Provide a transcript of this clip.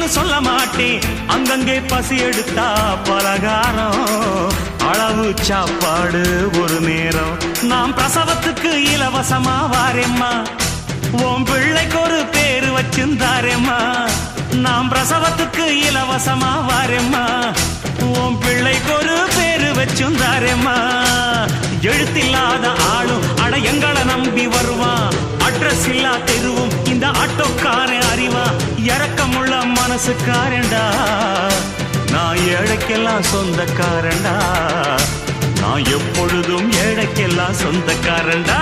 பசிக்குன்னு சொல்ல மாட்டேன். அங்கங்கே பசி எடுத்தா பலகாரம், அளவு சாப்பாடு ஒரு நேரம். நாம் பிரசவத்துக்கு இலவசமா வாரேம்மா, உன் பிள்ளைக்கு ஒரு பேரு வச்சிருந்தாரேம்மா. நாம் பிரசவத்துக்கு இலவசமா வாரேம்மா, உன் பிள்ளைக்கு ஒரு பேரு வச்சிருந்தாரேம்மா. எழுத்தில்லாத ஆளும் அட எங்களை நம்பி வருவான், அட்ரஸ் இல்லா தெருவும் இந்த ஆட்டோக்காரன் அறிவா. இறக்கமுள்ள மனசுக்காரண்டா, நான் ஏழைக்கெல்லாம் சொந்தக்காரண்டா, நான் எப்பொழுதும் ஏழைக்கெல்லாம் சொந்தக்காரண்டா.